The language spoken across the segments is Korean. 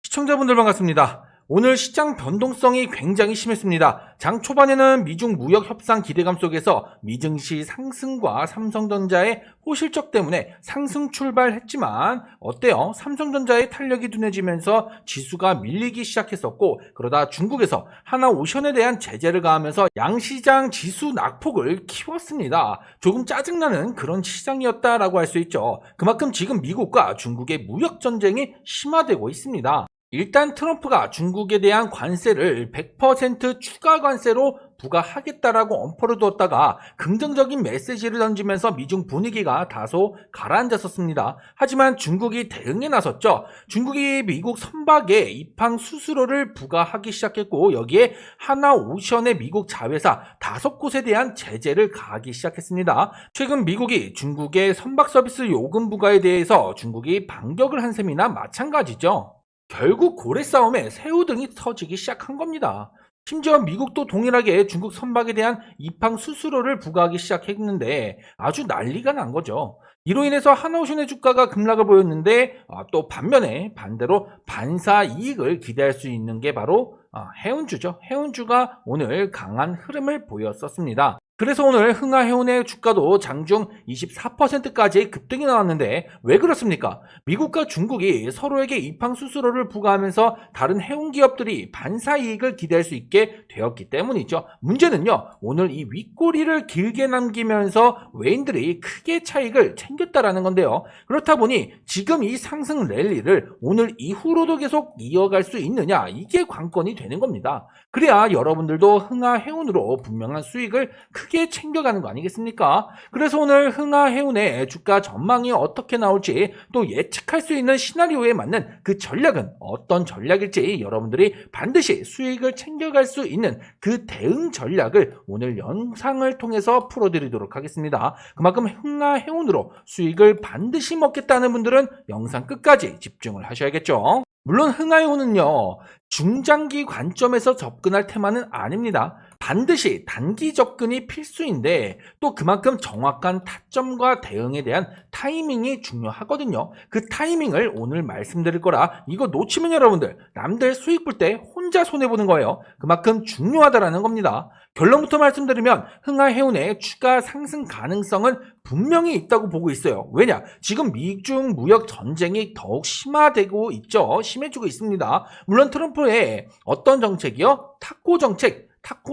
시청자분들 반갑습니다. 오늘 시장 변동성이 굉장히 심했습니다. 장 초반에는 미중 무역 협상 기대감 속에서 미증시 상승과 삼성전자의 호실적 때문에 상승 출발했지만 어때요? 삼성전자의 탄력이 둔해지면서 지수가 밀리기 시작했었고, 그러다 중국에서 하나오션에 대한 제재를 가하면서 양시장 지수 낙폭을 키웠습니다. 조금 짜증나는 그런 시장이었다라고 할 수 있죠. 그만큼 지금 미국과 중국의 무역 전쟁이 심화되고 있습니다. 일단 트럼프가 중국에 대한 관세를 100% 추가 관세로 부과하겠다라고 엄포를 두었다가 긍정적인 메시지를 던지면서 미중 분위기가 다소 가라앉았었습니다. 하지만 중국이 대응에 나섰죠. 중국이 미국 선박에 입항 수수료를 부과하기 시작했고, 여기에 하나오션의 미국 자회사 5곳에 대한 제재를 가하기 시작했습니다. 최근 미국이 중국의 선박 서비스 요금 부과에 대해서 중국이 반격을 한 셈이나 마찬가지죠. 결국 고래 싸움에 새우등이 터지기 시작한 겁니다. 심지어 미국도 동일하게 중국 선박에 대한 입항 수수료를 부과하기 시작했는데 아주 난리가 난 거죠. 이로 인해서 하나오션의 주가가 급락을 보였는데, 또 반대로 반사 이익을 기대할 수 있는 게 바로 해운주죠. 해운주가 오늘 강한 흐름을 보였었습니다. 그래서 오늘 흥하해운의 주가도 장중 24%까지 급등이 나왔는데 왜 그렇습니까? 미국과 중국이 서로에게 입항 수수료를 부과하면서 다른 해운 기업들이 반사 이익을 기대할 수 있게 되었기 때문이죠. 문제는요, 오늘 이 윗꼬리를 길게 남기면서 외인들이 크게 차익을 챙겼다라는 건데요. 그렇다 보니 지금 이 상승 랠리를 오늘 이후로도 계속 이어갈 수 있느냐, 이게 관건이 되는 겁니다. 그래야 여러분들도 흥하해운으로 분명한 수익을 크게 챙겨가는 거 아니겠습니까? 그래서 오늘 흥하해운의 주가 전망이 어떻게 나올지, 또 예측할 수 있는 시나리오에 맞는 그 전략은 어떤 전략일지, 여러분들이 반드시 수익을 챙겨갈 수 있는 그 대응 전략을 오늘 영상을 통해서 풀어드리도록 하겠습니다. 그만큼 흥하해운으로 수익을 반드시 먹겠다는 분들은 영상 끝까지 집중을 하셔야겠죠. 물론 흥하해운은요, 중장기 관점에서 접근할 테마는 아닙니다. 반드시 단기 접근이 필수인데 또 그만큼 정확한 타점과 대응에 대한 타이밍이 중요하거든요. 그 타이밍을 오늘 말씀드릴 거라 이거 놓치면 여러분들 남들 수익 볼 때 혼자 손해보는 거예요. 그만큼 중요하다라는 겁니다. 결론부터 말씀드리면 흥하해운의 추가 상승 가능성은 분명히 있다고 보고 있어요. 왜냐? 지금 미중 무역 전쟁이 더욱 심화되고 있죠. 심해지고 있습니다. 물론 트럼프의 어떤 정책이요? 타코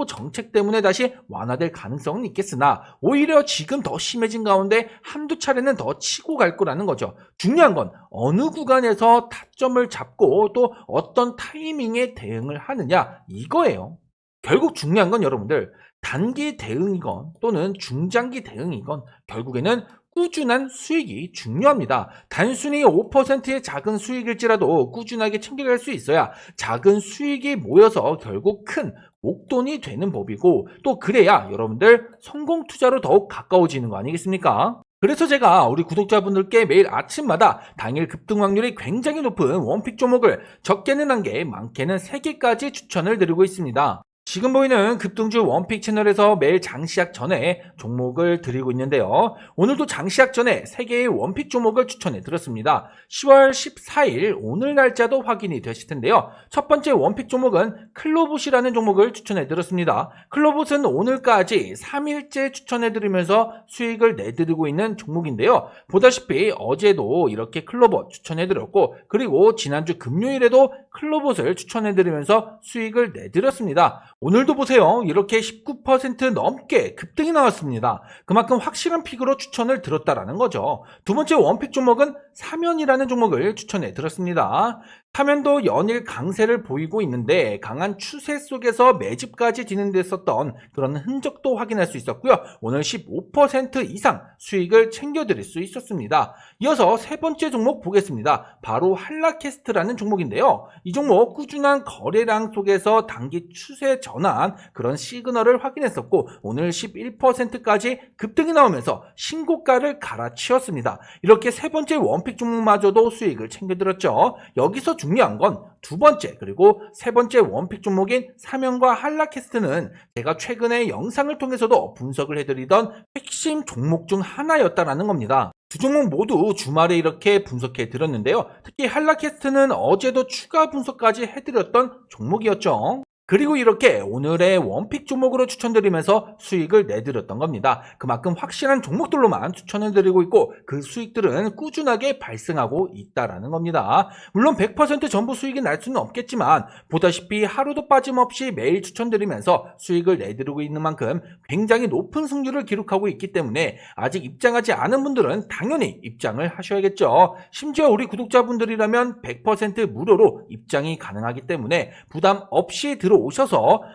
정책 때문에 다시 완화될 가능성은 있겠으나 오히려 지금 더 심해진 가운데 한두 차례는 더 치고 갈 거라는 거죠. 중요한 건 어느 구간에서 타점을 잡고 또 어떤 타이밍에 대응을 하느냐, 이거예요. 결국 중요한 건 여러분들 단기 대응이건 또는 중장기 대응이건 결국에는 꾸준한 수익이 중요합니다. 단순히 5%의 작은 수익일지라도 꾸준하게 챙겨갈 수 있어야 작은 수익이 모여서 결국 큰 목돈이 되는 법이고, 또 그래야 여러분들 성공 투자로 더욱 가까워지는 거 아니겠습니까? 그래서 제가 우리 구독자분들께 매일 아침마다 당일 급등 확률이 굉장히 높은 원픽 종목을 적게는 1개, 많게는 3개까지 추천을 드리고 있습니다. 지금 보이는 급등주 원픽 채널에서 매일 장시작 전에 종목을 드리고 있는데요. 오늘도 장시작 전에 3개의 원픽 종목을 추천해 드렸습니다. 10월 14일 오늘 날짜도 확인이 되실 텐데요. 첫 번째 원픽 종목은 클로봇이라는 종목을 추천해 드렸습니다. 클로봇은 오늘까지 3일째 추천해 드리면서 수익을 내드리고 있는 종목인데요. 보다시피 어제도 이렇게 클로봇 추천해 드렸고, 그리고 지난주 금요일에도 클로봇을 추천해 드리면서 수익을 내드렸습니다. 오늘도 보세요. 이렇게 19% 넘게 급등이 나왔습니다. 그만큼 확실한 픽으로 추천을 드렸다라는 거죠. 두 번째 원픽 종목은 사면이라는 종목을 추천해 드렸습니다. 사면도 연일 강세를 보이고 있는데 강한 추세 속에서 매집까지 진행됐었던 그런 흔적도 확인할 수 있었고요. 오늘 15% 이상 수익을 챙겨드릴 수 있었습니다. 이어서 세 번째 종목 보겠습니다. 바로 한라캐스트라는 종목인데요. 이 종목 꾸준한 거래량 속에서 단기 추세 전환 그런 시그널을 확인했었고, 오늘 11%까지 급등이 나오면서 신고가를 갈아치웠습니다. 이렇게 세 번째 원픽 종목마저도 수익을 챙겨드렸죠. 여기서 중요한 건 두 번째 그리고 세 번째 원픽 종목인 사면과 한라캐스트는 제가 최근에 영상을 통해서도 분석을 해드리던 핵심 종목 중 하나였다라는 겁니다. 두 종목 모두 주말에 이렇게 분석해 드렸는데요. 특히 한라캐스트는 어제도 추가 분석까지 해드렸던 종목이었죠. 그리고 이렇게 오늘의 원픽 종목으로 추천드리면서 수익을 내드렸던 겁니다. 그만큼 확실한 종목들로만 추천을 드리고 있고 그 수익들은 꾸준하게 발생하고 있다라는 겁니다. 물론 100% 전부 수익이 날 수는 없겠지만 보다시피 하루도 빠짐없이 매일 추천드리면서 수익을 내드리고 있는 만큼 굉장히 높은 승률을 기록하고 있기 때문에 아직 입장하지 않은 분들은 당연히 입장을 하셔야겠죠. 심지어 우리 구독자분들이라면 100% 무료로 입장이 가능하기 때문에 부담 없이 들어오셔서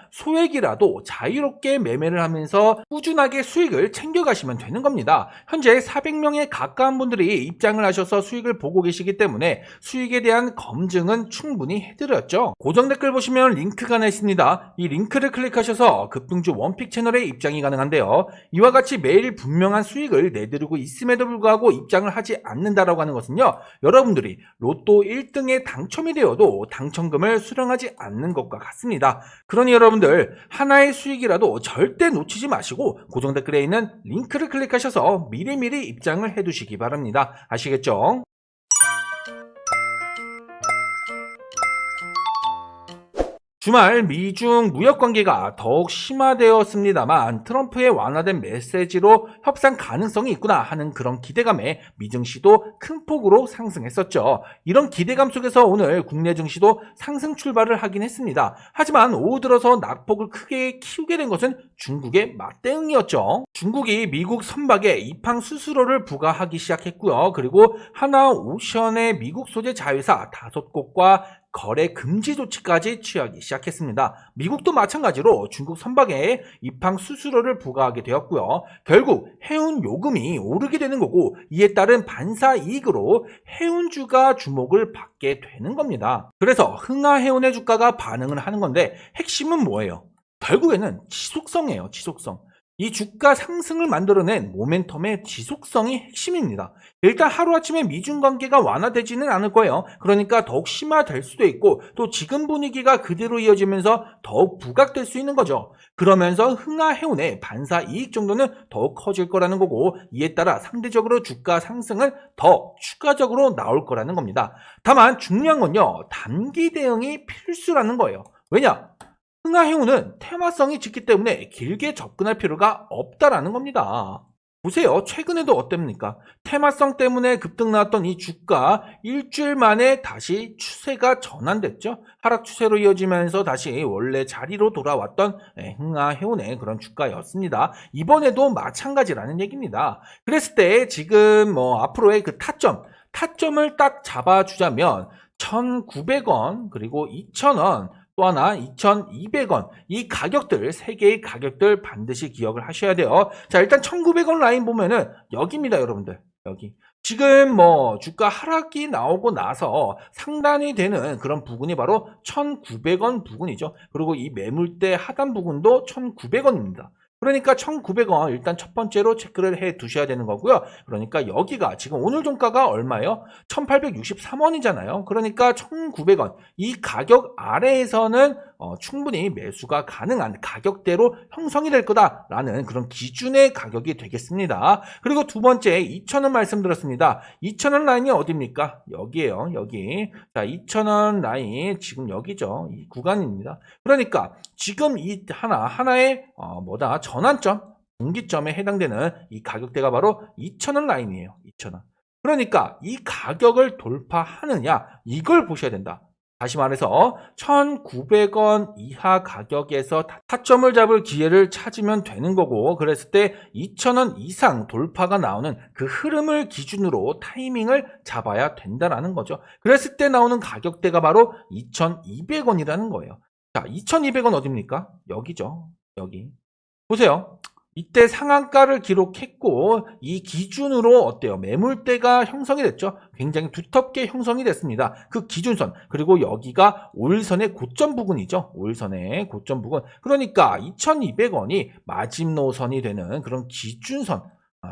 소액이라도 자유롭게 매매를 하면서 꾸준하게 수익을 챙겨가시면 되는 겁니다. 현재 400명에 가까운 분들이 입장을 하셔서 수익을 보고 계시기 때문에 수익에 대한 검증은 충분히 해드렸죠. 고정 댓글 보시면 링크가 하나 있습니다. 이 링크를 클릭하셔서 급등주 원픽 채널에 입장이 가능한데요. 이와 같이 매일 분명한 수익을 내드리고 있음에도 불구하고 입장을 하지 않는다라고 하는 것은요, 여러분들이 로또 1등에 당첨이 되어도 당첨금을 수령하지 않는 것과 같습니다. 그러니 여러분들 하나의 수익이라도 절대 놓치지 마시고 고정 댓글에 있는 링크를 클릭하셔서 미리미리 입장을 해두시기 바랍니다. 아시겠죠? 주말 미중 무역 관계가 더욱 심화되었습니다만 트럼프의 완화된 메시지로 협상 가능성이 있구나 하는 그런 기대감에 미증 시도 큰 폭으로 상승했었죠. 이런 기대감 속에서 오늘 국내 증시도 상승 출발을 하긴 했습니다. 하지만 오후 들어서 낙폭을 크게 키우게 된 것은 중국의 맞대응이었죠. 중국이 미국 선박에 입항 수수료를 부과하기 시작했고요. 그리고 하나오션의 미국 소재 자회사 5곳과 거래 금지 조치까지 취하기 시작했습니다. 미국도 마찬가지로 중국 선박에 입항 수수료를 부과하게 되었고요. 결국 해운 요금이 오르게 되는 거고 이에 따른 반사 이익으로 해운주가 주목을 받게 되는 겁니다. 그래서 흥하해운의 주가가 반응을 하는 건데 핵심은 뭐예요? 결국에는 지속성이에요. 지속성. 이 주가 상승을 만들어낸 모멘텀의 지속성이 핵심입니다. 일단 하루아침에 미중 관계가 완화되지는 않을 거예요. 그러니까 더욱 심화될 수도 있고 또 지금 분위기가 그대로 이어지면서 더욱 부각될 수 있는 거죠. 그러면서 흥하해운의 반사 이익 정도는 더욱 커질 거라는 거고 이에 따라 상대적으로 주가 상승은 더 추가적으로 나올 거라는 겁니다. 다만 중요한 건요, 단기 대응이 필수라는 거예요. 왜냐? 흥하해운은 테마성이 짙기 때문에 길게 접근할 필요가 없다라는 겁니다. 보세요. 최근에도 어땠습니까? 테마성 때문에 급등 나왔던 이 주가 일주일 만에 다시 추세가 전환됐죠. 하락 추세로 이어지면서 다시 원래 자리로 돌아왔던 흥하해운의 그런 주가였습니다. 이번에도 마찬가지라는 얘기입니다. 그랬을 때 지금 앞으로의 그 타점을 딱 잡아주자면 1,900원 그리고 2,000원 또 하나 2,200원 이 가격들 3개의 가격들 반드시 기억을 하셔야 돼요. 자, 일단 1,900원 라인 보면은 여기입니다, 여러분들. 여기. 지금 주가 하락이 나오고 나서 상단이 되는 그런 부분이 바로 1,900원 부분이죠. 그리고 이 매물대 하단 부분도 1,900원입니다. 그러니까 1,900원 일단 첫 번째로 체크를 해 두셔야 되는 거고요. 그러니까 여기가 지금 오늘 종가가 얼마예요? 1,863원이잖아요. 그러니까 1,900원. 이 가격 아래에서는 충분히 매수가 가능한 가격대로 형성이 될 거다라는 그런 기준의 가격이 되겠습니다. 그리고 두 번째 2,000원 말씀드렸습니다. 2,000원 라인이 어디입니까? 여기에요. 여기. 자, 2,000원 라인 지금 여기죠. 이 구간입니다. 그러니까 지금 이 하나의 전환점, 분기점에 해당되는 이 가격대가 바로 2,000원 라인이에요. 2,000원. 그러니까 이 가격을 돌파하느냐 이걸 보셔야 된다. 다시 말해서 1,900원 이하 가격에서 타점을 잡을 기회를 찾으면 되는 거고 그랬을 때 2,000원 이상 돌파가 나오는 그 흐름을 기준으로 타이밍을 잡아야 된다는 거죠. 그랬을 때 나오는 가격대가 바로 2,200원이라는 거예요. 자, 2,200원 어딥니까? 여기죠. 여기. 보세요. 이때 상한가를 기록했고 이 기준으로 어때요? 매물대가 형성이 됐죠. 굉장히 두텁게 형성이 됐습니다. 그 기준선 그리고 여기가 5일선의 고점 부근이죠. 5일선의 고점 부근. 그러니까 2,200원이 마지노선이 되는 그런 기준선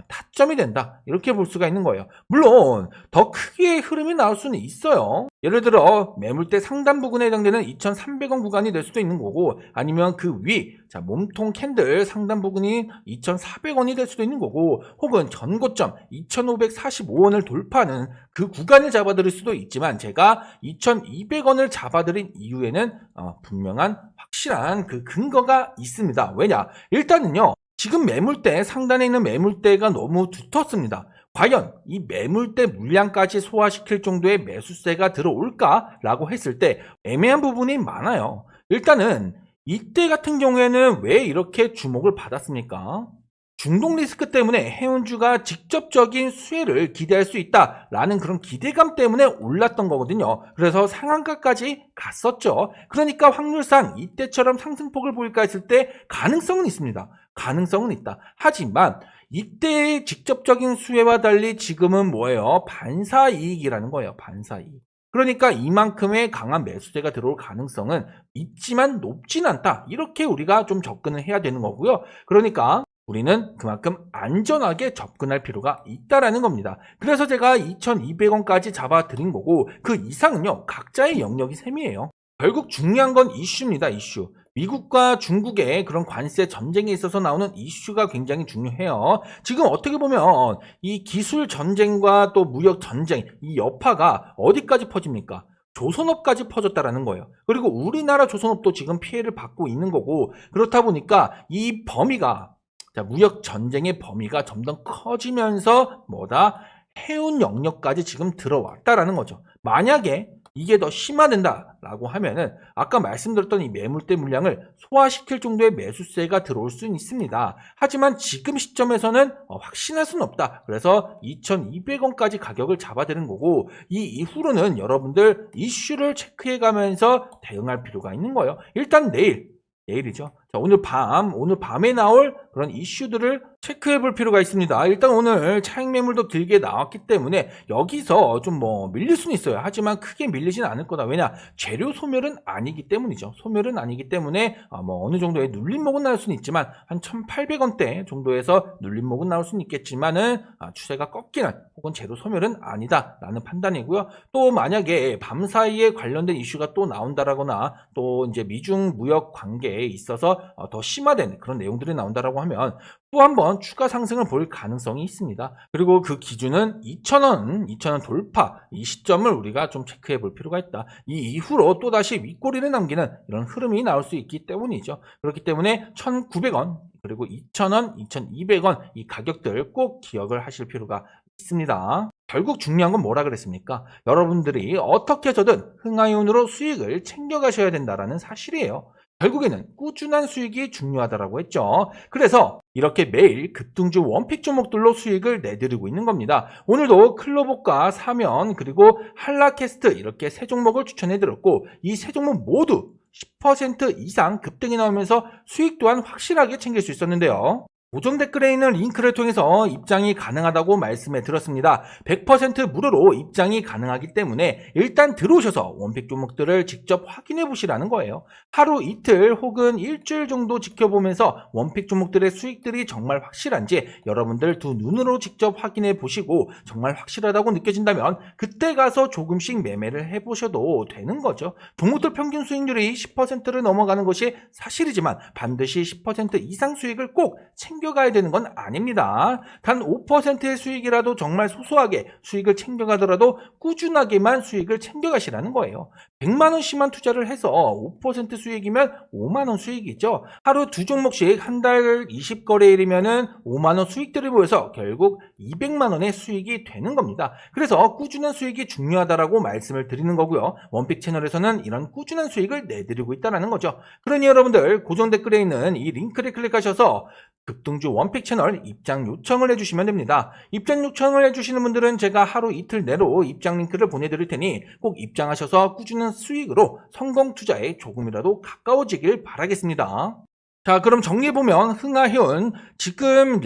타점이 된다. 이렇게 볼 수가 있는 거예요. 물론 더 크게 흐름이 나올 수는 있어요. 예를 들어 매물대 상단 부근에 해당되는 2,300원 구간이 될 수도 있는 거고, 아니면 그 위, 몸통 캔들 상단 부근이 2,400원이 될 수도 있는 거고, 혹은 전고점 2,545원을 돌파하는 그 구간을 잡아드릴 수도 있지만, 제가 2,200원을 잡아드린 이유에는 분명한 확실한 그 근거가 있습니다. 왜냐? 일단은요, 지금 매물대, 상단에 있는 매물대가 너무 두텁습니다. 과연 이 매물대 물량까지 소화시킬 정도의 매수세가 들어올까라고 했을 때 애매한 부분이 많아요. 일단은 이때 같은 경우에는 왜 이렇게 주목을 받았습니까? 중동 리스크 때문에 해운주가 직접적인 수혜를 기대할 수 있다라는 그런 기대감 때문에 올랐던 거거든요. 그래서 상한가까지 갔었죠. 그러니까 확률상 이때처럼 상승폭을 보일까 했을 때 가능성은 있습니다. 가능성은 있다. 하지만 이때의 직접적인 수혜와 달리 지금은 뭐예요? 반사이익이라는 거예요. 반사이익. 그러니까 이만큼의 강한 매수세가 들어올 가능성은 있지만 높진 않다. 이렇게 우리가 좀 접근을 해야 되는 거고요. 그러니까 우리는 그만큼 안전하게 접근할 필요가 있다라는 겁니다. 그래서 제가 2,200원까지 잡아드린 거고, 그 이상은요, 각자의 영역이 셈이에요. 결국 중요한 건 이슈입니다. 이슈. 미국과 중국의 그런 관세 전쟁에 있어서 나오는 이슈가 굉장히 중요해요. 지금 어떻게 보면 이 기술 전쟁과 또 무역 전쟁, 이 여파가 어디까지 퍼집니까? 조선업까지 퍼졌다라는 거예요. 그리고 우리나라 조선업도 지금 피해를 받고 있는 거고, 그렇다 보니까 이 범위가, 무역 전쟁의 범위가 점점 커지면서 해운 영역까지 지금 들어왔다라는 거죠. 만약에 이게 더 심화된다라고 하면은 아까 말씀드렸던 이 매물대 물량을 소화시킬 정도의 매수세가 들어올 수는 있습니다. 하지만 지금 시점에서는 확신할 수는 없다. 그래서 2,200원까지 가격을 잡아드는 거고, 이 이후로는 여러분들 이슈를 체크해 가면서 대응할 필요가 있는 거예요. 일단 내일이죠. 오늘 밤에 나올 그런 이슈들을 체크해 볼 필요가 있습니다. 일단 오늘 차익 매물도 길게 나왔기 때문에 여기서 좀 밀릴 수는 있어요. 하지만 크게 밀리지는 않을 거다. 왜냐? 재료 소멸은 아니기 때문이죠. 소멸은 아니기 때문에 어느 정도의 눌림목은 나올 수는 있지만, 한 1,800원대 정도에서 눌림목은 나올 수는 있겠지만은 추세가 꺾이는 혹은 재료 소멸은 아니다라는 판단이고요. 또 만약에 밤 사이에 관련된 이슈가 또 나온다라거나, 또 이제 미중 무역 관계에 있어서 더 심화된 그런 내용들이 나온다라고 하면 또 한 번 추가 상승을 볼 가능성이 있습니다. 그리고 그 기준은 2,000원 돌파, 이 시점을 우리가 좀 체크해 볼 필요가 있다. 이 이후로 또다시 윗꼬리를 남기는 이런 흐름이 나올 수 있기 때문이죠. 그렇기 때문에 1,900원, 그리고 2,000원, 2,200원 이 가격들 꼭 기억을 하실 필요가 있습니다. 결국 중요한 건 뭐라 그랬습니까? 여러분들이 어떻게 해서든 흥하이온으로 수익을 챙겨가셔야 된다는 사실이에요. 결국에는 꾸준한 수익이 중요하다고 했죠. 그래서 이렇게 매일 급등주 원픽 종목들로 수익을 내드리고 있는 겁니다. 오늘도 클로복과 사면, 그리고 한라캐스트 이렇게 세 종목을 추천해드렸고, 이 세 종목 모두 10% 이상 급등이 나오면서 수익 또한 확실하게 챙길 수 있었는데요. 고정 댓글에 있는 링크를 통해서 입장이 가능하다고 말씀해 드렸습니다. 100% 무료로 입장이 가능하기 때문에 일단 들어오셔서 원픽 종목들을 직접 확인해 보시라는 거예요. 하루 이틀 혹은 일주일 정도 지켜보면서 원픽 종목들의 수익들이 정말 확실한지 여러분들 두 눈으로 직접 확인해 보시고, 정말 확실하다고 느껴진다면 그때 가서 조금씩 매매를 해보셔도 되는 거죠. 종목들 평균 수익률이 10%를 넘어가는 것이 사실이지만 반드시 10% 이상 수익을 꼭 챙겨가야 되는 건 아닙니다. 단 5%의 수익이라도 정말 소소하게 수익을 챙겨가더라도 꾸준하게만 수익을 챙겨가시라는 거예요. 100만원씩만 투자를 해서 5% 수익이면 5만원 수익이죠. 하루 두 종목씩 한 달 20거래일이면은 5만원 수익들이 모여서 결국 200만원의 수익이 되는 겁니다. 그래서 꾸준한 수익이 중요하다라고 말씀을 드리는 거고요. 원픽 채널에서는 이런 꾸준한 수익을 내드리고 있다는 거죠. 그러니 여러분들 고정 댓글에 있는 이 링크를 클릭하셔서 급등주 원픽 채널 입장 요청을 해주시면 됩니다. 입장 요청을 해주시는 분들은 제가 하루 이틀 내로 입장 링크를 보내드릴 테니 꼭 입장하셔서 꾸준한 수익으로 성공 투자에 조금이라도 가까워지길 바라겠습니다. 자, 그럼 정리해보면 흥하해운 지금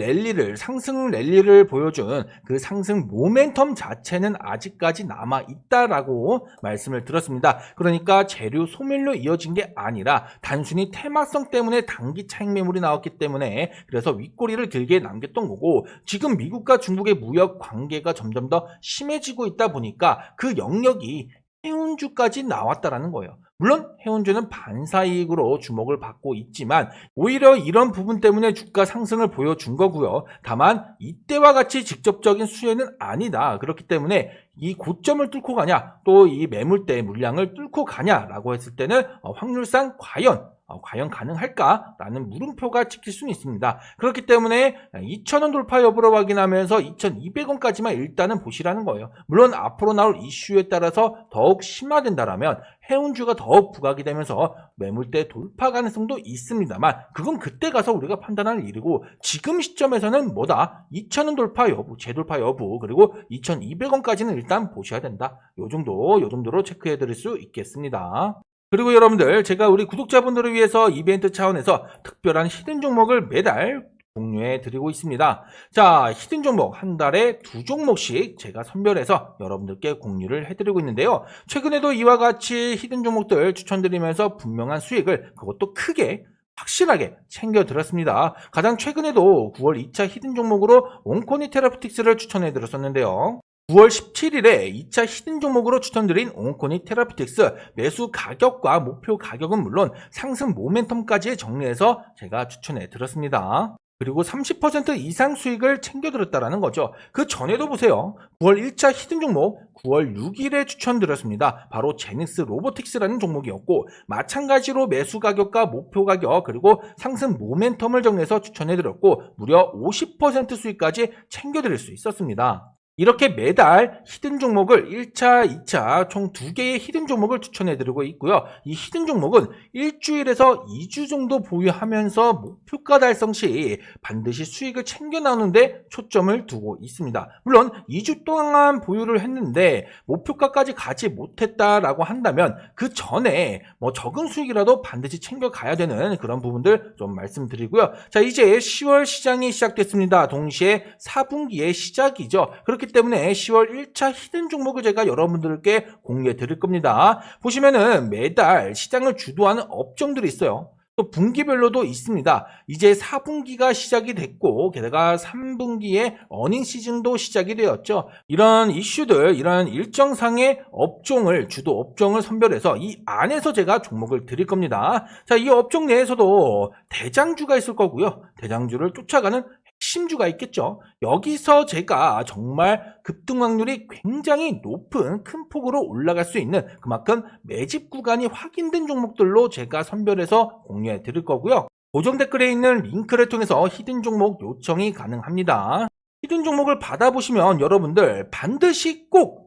상승 랠리를 보여준 그 상승 모멘텀 자체는 아직까지 남아있다라고 말씀을 드렸습니다. 그러니까 재료 소멸로 이어진 게 아니라 단순히 테마성 때문에 단기 차익 매물이 나왔기 때문에 그래서 윗꼬리를 길게 남겼던 거고, 지금 미국과 중국의 무역 관계가 점점 더 심해지고 있다 보니까 그 영역이 해운주까지 나왔다라는 거예요. 물론 해운주는 반사이익으로 주목을 받고 있지만 오히려 이런 부분 때문에 주가 상승을 보여준 거고요. 다만 이때와 같이 직접적인 수혜는 아니다. 그렇기 때문에 이 고점을 뚫고 가냐, 또 이 매물대 물량을 뚫고 가냐라고 했을 때는 확률상 과연 가능할까라는 물음표가 찍힐 수는 있습니다. 그렇기 때문에 2,000원 돌파 여부를 확인하면서 2,200원까지만 일단은 보시라는 거예요. 물론 앞으로 나올 이슈에 따라서 더욱 심화된다라면 해운주가 더욱 부각이 되면서 매물대 돌파 가능성도 있습니다만 그건 그때 가서 우리가 판단할 일이고, 지금 시점에서는 2,000원 돌파 여부, 재돌파 여부, 그리고 2,200원까지는 일단 보셔야 된다. 요 정도로 체크해 드릴 수 있겠습니다. 그리고 여러분들, 제가 우리 구독자분들을 위해서 이벤트 차원에서 특별한 히든 종목을 매달 공유해 드리고 있습니다. 자, 히든 종목 한 달에 2종목씩 제가 선별해서 여러분들께 공유를 해드리고 있는데요. 최근에도 이와 같이 히든 종목들 추천드리면서 분명한 수익을, 그것도 크게 확실하게 챙겨드렸습니다. 가장 최근에도 9월 2차 히든 종목으로 온코니 테라피틱스를 추천해 드렸었는데요. 9월 17일에 2차 히든 종목으로 추천드린 온코니 테라피틱스 매수 가격과 목표 가격은 물론 상승 모멘텀까지 정리해서 제가 추천해 드렸습니다. 그리고 30% 이상 수익을 챙겨드렸다는 거죠. 그 전에도 보세요. 9월 1차 히든 종목 9월 6일에 추천드렸습니다. 바로 제닉스 로보틱스라는 종목이었고, 마찬가지로 매수 가격과 목표 가격 그리고 상승 모멘텀을 정리해서 추천해드렸고 무려 50% 수익까지 챙겨드릴 수 있었습니다. 이렇게 매달 히든 종목을 1차, 2차 총 2개의 히든 종목을 추천해드리고 있고요. 이 히든 종목은 일주일에서 2주 정도 보유하면서 목표가 달성 시 반드시 수익을 챙겨 나오는데 초점을 두고 있습니다. 물론 2주 동안 보유를 했는데 목표가까지 가지 못했다라고 한다면 그 전에 적은 수익이라도 반드시 챙겨가야 되는 그런 부분들 좀 말씀드리고요. 자, 이제 10월 시장이 시작됐습니다. 동시에 4분기의 시작이죠. 그렇기 때문에 10월 1차 히든 종목을 제가 여러분들께 공유해 드릴 겁니다. 보시면은 매달 시장을 주도하는 업종들이 있어요. 또 분기별로도 있습니다. 이제 4분기가 시작이 됐고 게다가 3분기에 어닝 시즌도 시작이 되었죠. 이런 이슈들, 이런 일정상의 주도 업종을 선별해서 이 안에서 제가 종목을 드릴 겁니다. 자, 이 업종 내에서도 대장주가 있을 거고요. 대장주를 쫓아가는 핵심주가 있겠죠. 여기서 제가 정말 급등 확률이 굉장히 높은 큰 폭으로 올라갈 수 있는 그만큼 매집 구간이 확인된 종목들로 제가 선별해서 공유해 드릴 거고요. 고정 댓글에 있는 링크를 통해서 히든 종목 요청이 가능합니다. 히든 종목을 받아보시면 여러분들 반드시 꼭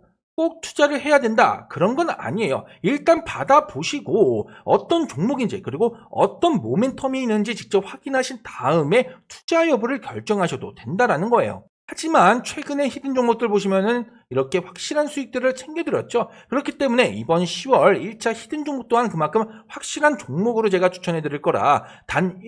투자를 해야 된다, 그런 건 아니에요. 일단 받아보시고 어떤 종목인지 그리고 어떤 모멘텀이 있는지 직접 확인하신 다음에 투자 여부를 결정하셔도 된다라는 거예요. 하지만 최근에 히든 종목들 보시면은 이렇게 확실한 수익들을 챙겨드렸죠. 그렇기 때문에 이번 10월 1차 히든 종목 또한 그만큼 확실한 종목으로 제가 추천해 드릴 거라 단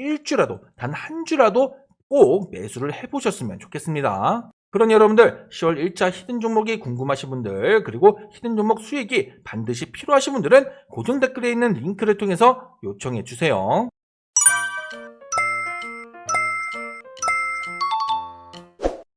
한 주라도 꼭 매수를 해보셨으면 좋겠습니다. 그러니 여러분들 10월 1차 히든 종목이 궁금하신 분들, 그리고 히든 종목 수익이 반드시 필요하신 분들은 고정 댓글에 있는 링크를 통해서 요청해 주세요.